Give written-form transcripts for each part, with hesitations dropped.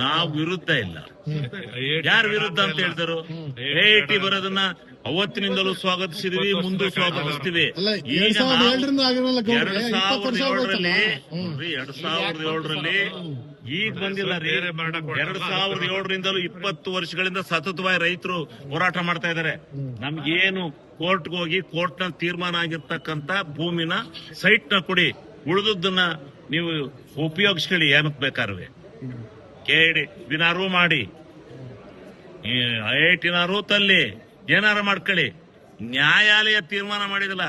ನಾವು ವಿರುದ್ಧ ಇಲ್ಲ. ಯಾರು ವಿರುದ್ಧ ಅಂತ ಹೇಳಿದರು? ಐಐಟಿ ಬರೋದನ್ನ ಅವತ್ತಿನಿಂದಲೂ ಸ್ವಾಗತಿಸಿದ್ವಿ, ಮುಂದೆ ಸ್ವಾಗತಿಸ್ತೀವಿ. ಈಗ 2007ರಲ್ಲಿ ಈಗ ಬಂದಿಲ್ಲ ರೀ. 2007ರಿಂದಲೂ 20 ವರ್ಷಗಳಿಂದ ಸತತವಾಗಿ ರೈತರು ಹೋರಾಟ ಮಾಡ್ತಾ ಇದ್ದಾರೆ. ನಮ್ಗೇನು ಕೋರ್ಟ್ಗೆ ಹೋಗಿ ಕೋರ್ಟ್ ನಲ್ಲಿ ತೀರ್ಮಾನ ಆಗಿರ್ತಕ್ಕಂತ ಭೂಮಿನ ಸೈಟ್ ನ ಕೊಡಿ, ಉಳಿದನ್ನ ನೀವು ಉಪಯೋಗಿಸ್ಕೊಳ್ಳಿ, ಏನಕ್ಕೆ ಬೇಕಾದ್ರೆ ಕೇಳಿ ದಿನಾರು ಮಾಡಿ, ಐಐಟಿನಾರು ತಲ್ಲಿ ಏನಾರ ಮಾಡ್ಕೊಳ್ಳಿ. ನ್ಯಾಯಾಲಯ ತೀರ್ಮಾನ ಮಾಡಿದಿಲ್ಲ.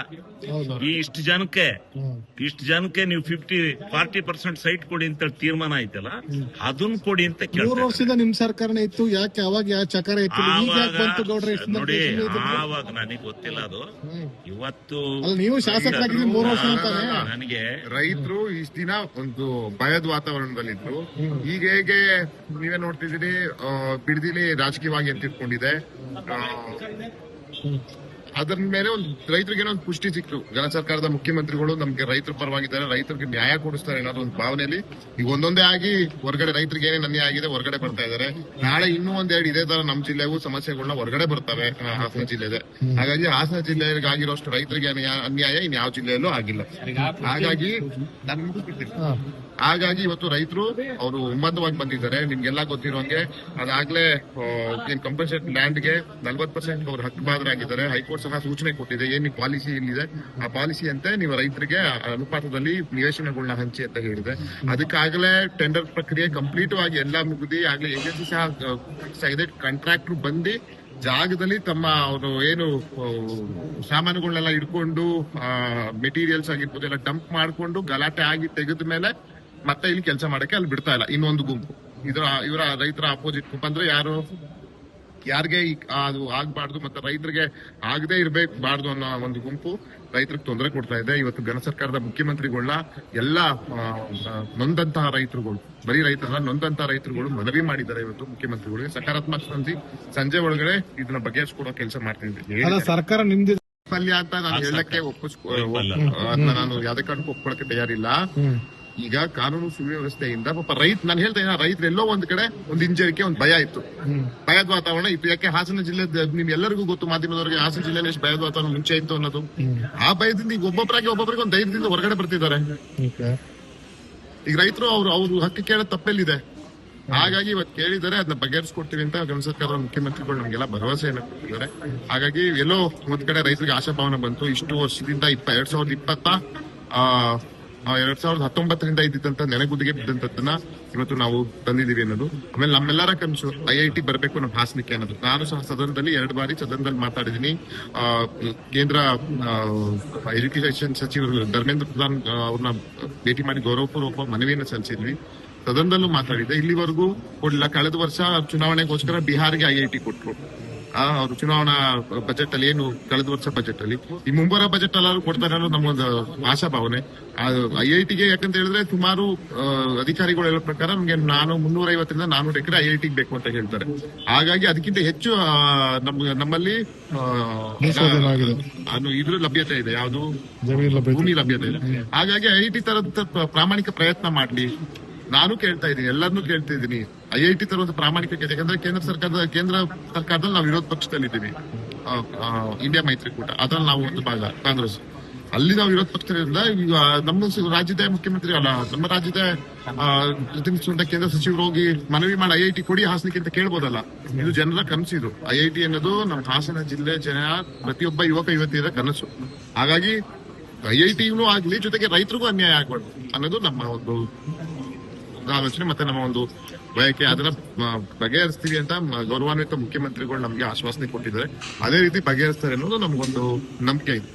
ಇಷ್ಟು ಜನಕ್ಕೆ ನೀವು 40% ಸೈಟ್ ಕೊಡಿ ಅಂತ ತೀರ್ಮಾನ ಆಯ್ತಲ್ಲ, ಅದನ್ನ ಕೊಡಿ ಅಂತ ಕೇಳಿ. 3 ವರ್ಷದಿಂದ ನಿಮ್ ಸರ್ಕಾರನೇ ಇತ್ತು, ಯಾಕೆ ಅವಾಗ ಚಕಾರ ಇತ್ತು? ನೋಡಿ, ಆವಾಗ ನನಗೆ ಗೊತ್ತಿಲ್ಲ ಅದು. ಇವತ್ತು ನೀವು ಶಾಸಕರಾಗಿದ್ದು 3 ವರ್ಷ ಅಂತಾನೆ. ನನಗೆ ರೈತರು ಇಷ್ಟ ದಿನ ಒಂದು ಭಯದ ವಾತಾವರಣದಲ್ಲಿದ್ರು. ಈಗ ಹೇಗೆ ನೀವೇ ನೋಡ್ತಿದ್ದೀರಿ, ಬಿಡದಿಲಿ ರಾಜಕೀಯವಾಗಿ ಅಂತ ಇಟ್ಕೊಂಡಿದೆ. ಅದರ ಮೇಲೆ ಒಂದು ರೈತರಿಗೆ ಒಂದು ಪುಷ್ಟಿ ಸಿಕ್ತು. ಜನ ಸರ್ಕಾರದ ಮುಖ್ಯಮಂತ್ರಿಗಳು ನಮ್ಗೆ ರೈತರ ಪರವಾಗಿದ್ದಾರೆ, ರೈತರಿಗೆ ನ್ಯಾಯ ಕೊಡಿಸ್ತಾರೆ ಅನ್ನೋದು ಒಂದು ಭಾವನೆಯಲ್ಲಿ ಈಗ ಒಂದೊಂದೇ ಆಗಿ ಹೊರಗಡೆ ರೈತರಿಗೆ ಏನೇನು ಅನ್ಯಾಯ ಆಗಿದೆ ಹೊರಗಡೆ ಬರ್ತಾ ಇದಾರೆ. ನಾಳೆ ಇನ್ನೂ ಒಂದೆರಡು ಇದೇ ತರ ನಮ್ಮ ಜಿಲ್ಲೆಗೂ ಸಮಸ್ಯೆಗಳನ್ನ ಹೊರಗಡೆ ಬರ್ತವೆ. ಹಾಸನ ಜಿಲ್ಲೆ ಹಾಗಾಗಿ ಹಾಸನ ಜಿಲ್ಲೆಗೆ ಆಗಿರೋಷ್ಟು ರೈತರಿಗೆ ಅನ್ಯಾಯ ಇನ್ಯಾವ ಜಿಲ್ಲೆಯಲ್ಲೂ ಆಗಿಲ್ಲ. ಹಾಗಾಗಿ ನಾನು ಮುಗಿಸ್ಬಿಡ್ತೀನಿ. ಹಾಗಾಗಿ ಇವತ್ತು ರೈತರು ಅವರು ಒಮ್ಮತವಾಗಿ ಬಂದಿದ್ದಾರೆ. ನಿಮ್ಗೆಲ್ಲಾ ಗೊತ್ತಿರೋಂಗೆ ಅದಾಗ್ಲೇ ಏನ್ ಕಂಪಲ್ಸರಿ ಲ್ಯಾಂಡ್ಗೆ 40% ಅವರು ಹಕ್ಕುಬಾದರಾಗಿದ್ದಾರೆ. ಹೈಕೋರ್ಟ್ ಸಹ ಸೂಚನೆ ಕೊಟ್ಟಿದೆ, ಏನ್ ಪಾಲಿಸಿ ಇಲ್ಲಿದೆ ಆ ಪಾಲಿಸಿ ಅಂತೆ ನೀವು ರೈತರಿಗೆ ಅನುಪಾತದಲ್ಲಿ ನಿವೇಶನಗಳನ್ನ ಹಂಚಿ ಅಂತ ಹೇಳಿದೆ. ಅದಕ್ಕಾಗಲೇ ಟೆಂಡರ್ ಪ್ರಕ್ರಿಯೆ ಕಂಪ್ಲೀಟ್ ಆಗಿ ಎಲ್ಲಾ ಮುಗಿದಿ ಆಗ್ಲೇ ಏಜೆನ್ಸಿ ಸಹ ಫಿಕ್ಸ್ ಆಗಿದೆ. ಕಾಂಟ್ರಾಕ್ಟರ್ ಬಂದು ಜಾಗದಲ್ಲಿ ತಮ್ಮ ಅವರು ಏನು ಸಾಮಾನುಗಳನ್ನೆಲ್ಲ ಇಟ್ಕೊಂಡು ಮೆಟೀರಿಯಲ್ಸ್ ಆಗಿರ್ಬೋದು ಎಲ್ಲ ಡಂಪ್ ಮಾಡ್ಕೊಂಡು ಗಲಾಟೆ ಆಗಿ ತೆಗೆದ ಮೇಲೆ ಮತ್ತೆ ಇಲ್ಲಿ ಕೆಲಸ ಮಾಡಕ್ಕೆ ಅಲ್ಲಿ ಬಿಡ್ತಾ ಇಲ್ಲ ಇನ್ನೊಂದು ಗುಂಪು. ಇವರ ರೈತರ ಅಪೋಸಿಟ್ ಗುಂಪು ಅಂದ್ರೆ ಯಾರಿಗೆ ಅದು ಆಗ್ಬಾರ್ದು ಮತ್ತೆ ರೈತರಿಗೆ ಆಗದೆ ಇರ್ಬೇಕಬಾರ್ದು ಅನ್ನೋ ಒಂದು ಗುಂಪು ರೈತರಿಗೆ ತೊಂದರೆ ಕೊಡ್ತಾ ಇದೆ. ಇವತ್ತು ಘನ ಸರ್ಕಾರದ ಮುಖ್ಯಮಂತ್ರಿಗಳನ್ನ ಎಲ್ಲಾ ನೊಂದಂತಹ ರೈತರುಗಳು, ಬರೀ ರೈತರಲ್ಲ ನೊಂದಂತಹ ರೈತರುಗಳು ಮನವಿ ಮಾಡಿದ್ದಾರೆ ಇವತ್ತು ಮುಖ್ಯಮಂತ್ರಿಗಳಿಗೆ. ಸಕಾರಾತ್ಮಕ ಸಂಜೆ ಒಳಗಡೆ ಇದನ್ನ ಬಗೆಹರಿಸಿಕೊಡೋ ಕೆಲಸ ಮಾಡ್ತಿದ್ದೀನಿ. ಸರ್ಕಾರ ನಿಮ್ದು ವೈಫಲ್ಯ ಅಂತ ನಾನು ಹೇಳಕ್ಕೆ ನಾನು ಯಾವುದೇ ಕಾರಣಕ್ಕೂ ಒಪ್ಕೊಳಕ್ಕೆ ತಯಾರಿಲ್ಲ. ಈಗ ಕಾನೂನು ಸುವ್ಯವಸ್ಥೆಯಿಂದ ಪಾಪ ನಾನು ಹೇಳ್ತಾ ಇದ್ದೀನಿ, ರೈತರು ಎಲ್ಲೋ ಒಂದ್ ಕಡೆ ಒಂದು ಹಿಂಜರಿಕೆ, ಒಂದು ಭಯ ಇತ್ತು, ಭಯದ ವಾತಾವರಣ ಇತ್ತು. ಯಾಕೆ ಹಾಸನ ಜಿಲ್ಲೆ ನಿಮ್ ಎಲ್ಲರಿಗೂ ಗೊತ್ತು, ಮಾಧ್ಯಮದವರಿಗೆ ಹಾಸನ ಜಿಲ್ಲೆಯಲ್ಲಿ ಎಷ್ಟು ಭಯದ ವಾತಾವರಣ ಮುಂಚೆ ಇತ್ತು ಅನ್ನೋದು. ಆ ಭಯದಿಂದ ಈಗ ಒಬ್ಬೊಬ್ಬರಿಗೆ ಒಂದು ಧೈರ್ಯದಿಂದ ಹೊರಗಡೆ ಬರ್ತಿದ್ದಾರೆ. ಈಗ ರೈತರು ಅವ್ರು ಹಕ್ಕು ಕೇಳೋದು ತಪ್ಪೆಲ್ಲಿದೆ. ಹಾಗಾಗಿ ಇವತ್ತು ಕೇಳಿದ್ದಾರೆ, ಅದನ್ನ ಬಗೆಹರಿಸ್ಕೊಡ್ತೀವಿ ಅಂತ ಕೇಂದ್ರ ಸರ್ಕಾರದ ಮುಖ್ಯಮಂತ್ರಿಗಳು ನಮ್ಗೆಲ್ಲ ಭರವಸೆಯನ್ನು ಕೊಟ್ಟಿದ್ದಾರೆ. ಹಾಗಾಗಿ ಎಲ್ಲೋ ಒಂದ್ ಕಡೆ ರೈತರಿಗೆ ಆಶಾಭಾವನೆ ಬಂತು. ಇಷ್ಟು ವರ್ಷದಿಂದ 2019ರಿಂದ ಇದ್ದಿದ್ದಂತ ನೆನೆಗುದಿಗೆ ಬಿದ್ದಂತದನ್ನ ಇವತ್ತು ನಾವು ತಂದಿದೀವಿ ಅನ್ನೋದು. ಆಮೇಲೆ ನಮ್ಮೆಲ್ಲರ ಕನಸು ಐಐಟಿ ಬರಬೇಕು ನಮ್ಮ ಹಾಸನಕ್ಕೆ ಅನ್ನೋದು. ನಾನು ಸಹ ಸದನದಲ್ಲಿ 2 ಬಾರಿ ಸದನದಲ್ಲಿ ಮಾತಾಡಿದೀನಿ. ಕೇಂದ್ರ ಎಜುಕೇಶನ್ ಸಚಿವರು ಧರ್ಮೇಂದ್ರ ಪ್ರಧಾನ್ ಅವ್ರನ್ನ ಭೇಟಿ ಮಾಡಿ ಗೌರವಪೂರ್ವಕ ಮನವಿಯನ್ನು ಸಲ್ಲಿಸಿದ್ವಿ. ಸದನದಲ್ಲೂ ಮಾತಾಡಿದೆ. ಇಲ್ಲಿವರೆಗೂ ಕೊಡ್ಲಿಲ್ಲ. ಕಳೆದ ವರ್ಷ ಚುನಾವಣೆಗೋಸ್ಕರ ಬಿಹಾರ್ಗೆ ಐಐಟಿ ಕೊಟ್ರು. ಅವರು ಚುನಾವಣಾ ಬಜೆಟ್ ಅಲ್ಲಿ ಏನು ಕಳೆದ ವರ್ಷ ಬಜೆಟ್ ಅಲ್ಲಿ ಈ ಮುಂಬರುವ ಬಜೆಟ್ ಅಲ್ಲಾದ್ರೂ ಕೊಡ್ತಾರೆ ಅನ್ನೋದು ನಮ್ಮೊಂದು ಆಶಾಭಾವನೆ. ಐಐಟಿಗೆ ಯಾಕಂತ ಹೇಳಿದ್ರೆ ಸುಮಾರು ಅಧಿಕಾರಿಗಳು ಹೇಳೋ ಪ್ರಕಾರ ನಮ್ಗೆ 350ರಿಂದ 400 ಎಕರೆ ಐಐಟಿಗೆ ಬೇಕು ಅಂತ ಹೇಳ್ತಾರೆ. ಹಾಗಾಗಿ ಅದಕ್ಕಿಂತ ಹೆಚ್ಚು ನಮ್ಮಲ್ಲಿ ಇದ್ರ ಲಭ್ಯತೆ ಇದೆ, ಯಾವುದು ಭೂಮಿ ಲಭ್ಯತೆ ಇದೆ. ಹಾಗಾಗಿ ಐಐಟಿ ತರದ ಪ್ರಾಮಾಣಿಕ ಪ್ರಯತ್ನ ಮಾಡ್ಲಿ ನಾನು ಕೇಳ್ತಾ ಇದ್ದೀನಿ, ಎಲ್ಲರನ್ನೂ ಕೇಳ್ತಾ ಇದ್ದೀನಿ. ಐಐಟಿ ತರುವಂತ ಪ್ರಾಮಾಣಿಕತೆ, ಯಾಕಂದ್ರೆ ಕೇಂದ್ರ ಸರ್ಕಾರದಲ್ಲಿ ನಾವು ವಿರೋಧ ಪಕ್ಷದಲ್ಲಿದ್ದೀವಿ. ಇಂಡಿಯಾ ಮೈತ್ರಿಕೂಟ ಅದ್ರಲ್ಲಿ ನಾವು ಒಂದು ಭಾಗ ಕಾಂಗ್ರೆಸ್, ಅಲ್ಲಿ ನಾವು ವಿರೋಧ ಪಕ್ಷದಿಂದ ಈಗ ನಮ್ಮ ರಾಜ್ಯದ ಮುಖ್ಯಮಂತ್ರಿ ಅಲ್ಲ, ನಮ್ಮ ರಾಜ್ಯದ ಪ್ರತಿನಿಧಿಸುವಂತ ಕೇಂದ್ರ ಸಚಿವರು ಹೋಗಿ ಮನವಿ ಮಾಡಿ ಐಐಟಿ ಕೊಡಿ ಹಾಸನಕ್ಕೆ ಅಂತ ಕೇಳ್ಬೋದಲ್ಲ. ಇದು ಜನರ ಕನಸು. ಇದು ಐಐಟಿ ಅನ್ನೋದು ನಮ್ಮ ಹಾಸನ ಜಿಲ್ಲೆ ಜನ ಪ್ರತಿಯೊಬ್ಬ ಯುವಕ ಯುವತಿಯರ ಕನಸು. ಹಾಗಾಗಿ ಐಐಟಿನೂ ಆಗ್ಲಿ, ಜೊತೆಗೆ ರೈತರಿಗೂ ಅನ್ಯಾಯ ಆಗ್ಬಾರ್ದು ಅನ್ನೋದು ನಮ್ಮ ಒಂದು ಆಲೋಚನೆ ಮತ್ತೆ ನಮ್ಮ ಒಂದು ಬಯಕೆ. ಅದನ್ನ ಬಗೆಹರಿಸ್ತೀವಿ ಅಂತ ಗೌರವಾನ್ವಿತ ಮುಖ್ಯಮಂತ್ರಿಗಳು ನಮ್ಗೆ ಆಶ್ವಾಸನೆ ಕೊಟ್ಟಿದ್ದಾರೆ. ಅದೇ ರೀತಿ ಬಗೆಹರಿಸ್ತಾರೆ ಅನ್ನೋದು ನಮ್ಗೊಂದು ನಂಬಿಕೆ ಇದೆ.